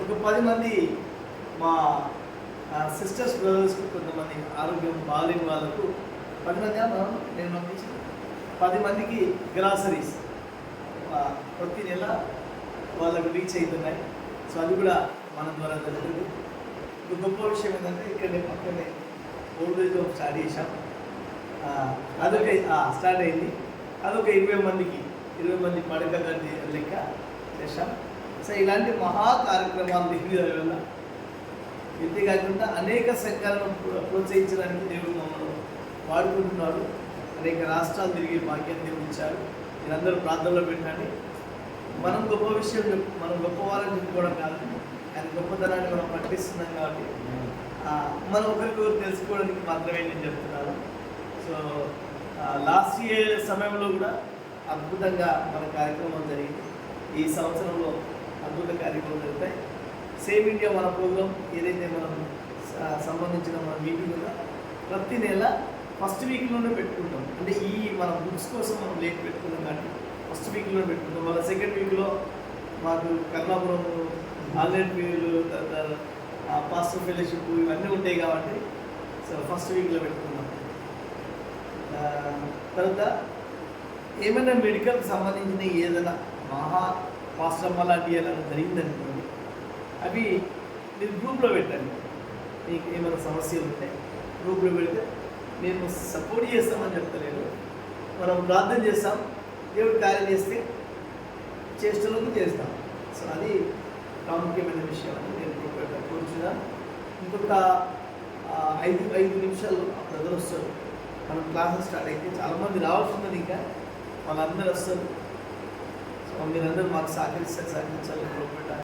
ఒక 10 మంది మా సిస్టర్స్ బ్రదర్స్కి కొంతమంది ఆరోగ్యం బాగాలేని వాళ్ళకు 10 మంది నేను పంపించి 10 మందికి గ్రాసరీస్ ప్రతి నెల వాళ్ళకు రీచ్ అవుతున్నాయి. సో అది కూడా మన ద్వారా జరుగుతుంది. ఇప్పుడు గొప్ప విషయం ఏంటంటే ఇక్కడనే పక్కనే ఓల్డ్ ఏజ్ హోమ్ స్టార్ట్ చేశాం. అదొక స్టార్ట్ అయింది. అదొక 20 మంది పడక గది లెక్క చేశాం. సో ఇలాంటి మహా కార్యక్రమాలు దీని వల్ల ఇంతే కాకుండా అనేక సంఘాలను ప్రోత్సహించడానికి దేవుడు మమ్మల్ని వాడుకుంటున్నాడు. అనేక రాష్ట్రాలు తిరిగి భాగ్యం దేవుడు ఇచ్చారు. మీరందరూ ప్రార్థనలో పెట్టండి. మనం గొప్ప విషయం మనం గొప్పవారని చెప్పుకోవడం కాదు, ఆయన గొప్పతనాన్ని మనం పట్టిస్తున్నాం కాబట్టి మనం ఒకరికొకరు తెలుసుకోవడానికి మాత్రమే నేను చెప్తున్నాను. సో లాస్ట్ ఇయర్ సమయంలో కూడా అద్భుతంగా మన కార్యక్రమం జరిగింది. ఈ సంవత్సరంలో అద్భుత కార్యక్రమం జరుగుతాయి. సేమ్ ఇండియా మన ప్రోగ్రాం ఏదైతే మనం సంబంధించిన మన మీటింగ్ ఉందో ప్రతి నెల ఫస్ట్ వీక్లోనే పెట్టుకుంటాం. అంటే ఈ మన బుక్స్ కోసం మనం లేట్ పెట్టుకున్నాం కాబట్టి ఫస్ట్ వీక్లో పెట్టుకుంటాం. మళ్ళీ సెకండ్ వీక్లో మాకు కర్ణాపురం ఆల్రెడీ వీళ్ళు పాస్టర్ ఫెలోషిప్ ఇవన్నీ ఉంటాయి కాబట్టి సో ఫస్ట్ వీక్లో పెట్టుకున్నాం. తర్వాత ఏమైనా మెడికల్కి సంబంధించిన ఏదైనా పాస్టర్ అలాంటి ఏదైనా జరిగిందనుకోండి, అవి మీరు గ్రూప్లో పెట్టండి. మీకు ఏమైనా సమస్యలు ఉంటే గ్రూప్లో పెడితే మేము సపోర్ట్ చేస్తామని చెప్తలేదు, మనం ప్రార్థన చేస్తాం, దేవుడు కార్యం చేస్తే చేష్టలకు చేస్తాం. సో అది ప్రాముఖ్యమైన విషయం అని నేను కూర్చున్నాను. ఇంకొక 5 నిమిషాలు బ్రదర్ వస్తారు. మనం క్లాసెస్ స్టార్ట్ అయితే చాలామంది రావాల్సిందని ఇంకా వాళ్ళందరూ వస్తారు. సో మీరందరూ మాకు సహకరించాలి.